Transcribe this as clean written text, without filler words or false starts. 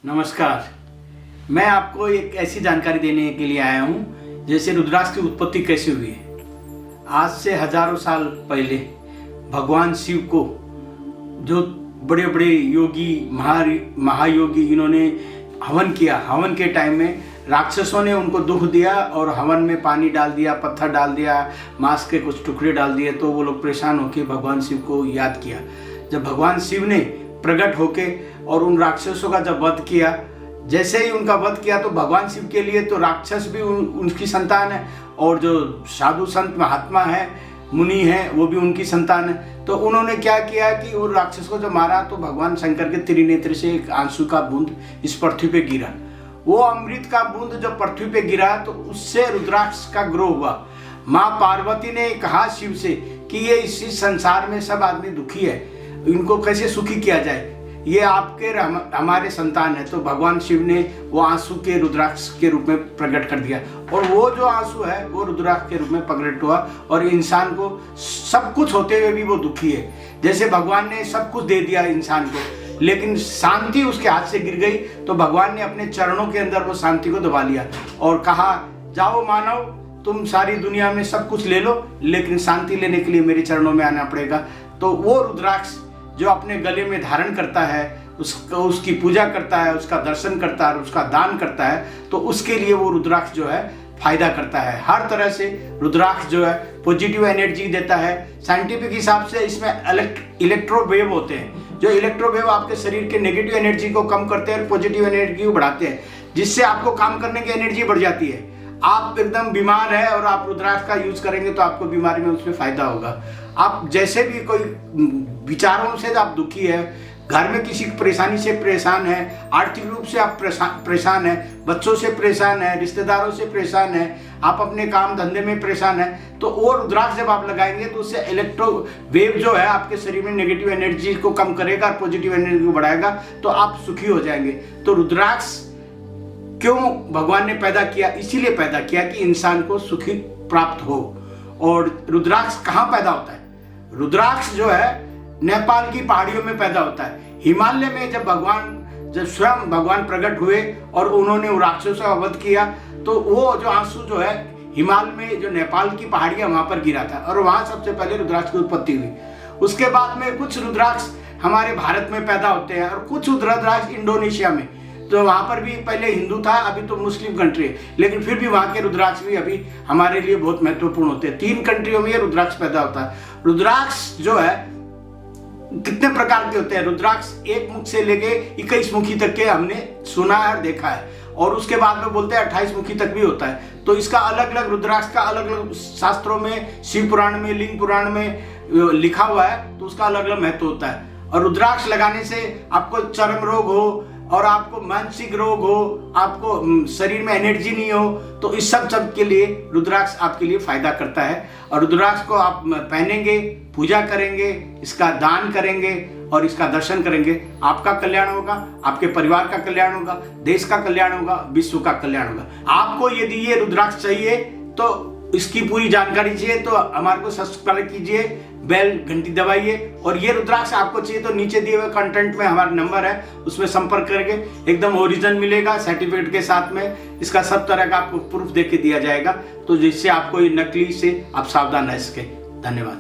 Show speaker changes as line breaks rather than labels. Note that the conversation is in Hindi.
नमस्कार। मैं आपको एक ऐसी जानकारी देने के लिए आया हूँ जैसे रुद्राक्ष की उत्पत्ति कैसे हुई है। आज से हजारों साल पहले भगवान शिव को जो बड़े बड़े योगी महायोगी इन्होंने हवन किया। हवन के टाइम में राक्षसों ने उनको दुख दिया और हवन में पानी डाल दिया, पत्थर डाल दिया, मांस के कुछ टुकड़े डाल दिए। तो वो लोग परेशान होकर भगवान शिव को याद किया। जब भगवान शिव ने प्रकट होके और उन राक्षसों का जब वध किया, जैसे ही उनका वध किया तो भगवान शिव के लिए तो राक्षस भी उनकी संतान है और जो साधु संत महात्मा है, मुनि है, वो भी उनकी संतान है। तो उन्होंने क्या किया कि उन राक्षस को जब मारा तो भगवान शंकर के त्रिनेत्र से एक आंसू का बूंद इस पृथ्वी पे गिरा। वो अमृत का बूंद जब पृथ्वी पे गिरा तो उससे रुद्राक्ष का ग्रोह हुआ। माँ पार्वती ने कहा शिव से कि ये इसी संसार में सब आदमी दुखी है, इनको कैसे सुखी किया जाए, ये आपके हमारे संतान है। तो भगवान शिव ने वो आंसू के रुद्राक्ष के रूप में प्रकट कर दिया और वो जो आंसू है वो रुद्राक्ष के रूप में प्रकट हुआ। और इंसान को सब कुछ होते हुए भी वो दुखी है। जैसे भगवान ने सब कुछ दे दिया इंसान को, लेकिन शांति उसके हाथ से गिर गई तो भगवान ने अपने चरणों के अंदर वो शांति को दबा लिया और कहा, जाओ मानव, तुम सारी दुनिया में सब कुछ ले लो, लेकिन शांति लेने के लिए मेरे चरणों में आना पड़ेगा। तो वो रुद्राक्ष जो अपने गले में धारण करता है, उसकी पूजा करता है, उसका दर्शन करता है, उसका दान करता है, तो उसके लिए वो रुद्राक्ष जो है फायदा करता है। हर तरह से रुद्राक्ष जो है पॉजिटिव एनर्जी देता है। साइंटिफिक हिसाब से इसमें इलेक्ट्रोवेव होते हैं, जो इलेक्ट्रोवेव आपके शरीर के नेगेटिव एनर्जी को कम करते हैं और पॉजिटिव एनर्जी को बढ़ाते हैं, जिससे आपको काम करने की एनर्जी बढ़ जाती है। आप एकदम बीमार है और आप रुद्राक्ष का यूज करेंगे तो आपको बीमारी में उसमें फायदा होगा। आप जैसे भी कोई विचारों से आप दुखी है, घर में किसी परेशानी से परेशान है, आर्थिक रूप से आप परेशान है, बच्चों से परेशान है, रिश्तेदारों से परेशान है, आप अपने काम धंधे में परेशान है, तो वो रुद्राक्ष जब आप लगाएंगे तो उससे इलेक्ट्रो वेव जो है आपके शरीर में नेगेटिव एनर्जी को कम करेगा और पॉजिटिव एनर्जी को बढ़ाएगा, तो आप सुखी हो जाएंगे। तो रुद्राक्ष क्यों भगवान ने पैदा किया? इसीलिए पैदा किया कि इंसान को सुखी प्राप्त हो। और रुद्राक्ष कहाँ पैदा होता है? रुद्राक्ष जो है नेपाल की पहाड़ियों में पैदा होता है। हिमालय में जब स्वयं भगवान प्रकट हुए और उन्होंने राक्षसों का वध किया तो वो जो आंसू जो है हिमालय में जो नेपाल की पहाड़ियां वहां पर गिरा था और वहां सबसे पहले रुद्राक्ष की उत्पत्ति हुई। उसके बाद में कुछ रुद्राक्ष हमारे भारत में पैदा होते हैं और कुछ रुद्राक्ष इंडोनेशिया में। तो वहां पर भी पहले हिंदू था, अभी तो मुस्लिम कंट्री है, लेकिन फिर भी वहां के रुद्राक्ष भी अभी हमारे लिए बहुत महत्वपूर्ण होते हैं। 3 कंट्रियों में ये रुद्राक्ष पैदा होता है। रुद्राक्ष जो है कितने प्रकार के होते हैं? रुद्राक्ष 1 मुख से लेके 21 मुखी तक के हमने सुना है और देखा है, और उसके बाद में बोलते हैं 28 मुखी तक भी होता है। तो इसका अलग अलग रुद्राक्ष का अलग अलग शास्त्रों में, शिव पुराण में, लिंग पुराण में लिखा हुआ है, तो उसका अलग अलग महत्व होता है। और रुद्राक्ष लगाने से आपको चर्म रोग हो और आपको मानसिक रोग हो, आपको शरीर में एनर्जी नहीं हो, तो इस सब के लिए रुद्राक्ष आपके लिए फायदा करता है। और रुद्राक्ष को आप पहनेंगे, पूजा करेंगे, इसका दान करेंगे और इसका दर्शन करेंगे, आपका कल्याण होगा, आपके परिवार का कल्याण होगा, देश का कल्याण होगा, विश्व का कल्याण होगा। आपको यदि ये रुद्राक्ष चाहिए तो इसकी पूरी जानकारी चाहिए तो हमारे को सब्सक्राइब कीजिए, बेल घंटी दबाइए। और ये रुद्राक्ष आपको चाहिए तो नीचे दिए हुए कंटेंट में हमारा नंबर है, उसमें संपर्क करके एकदम ओरिजिनल मिलेगा सर्टिफिकेट के साथ में। इसका सब तरह का आपको प्रूफ दे के दिया जाएगा, तो जिससे आपको ये नकली से आप सावधान रह सके। धन्यवाद।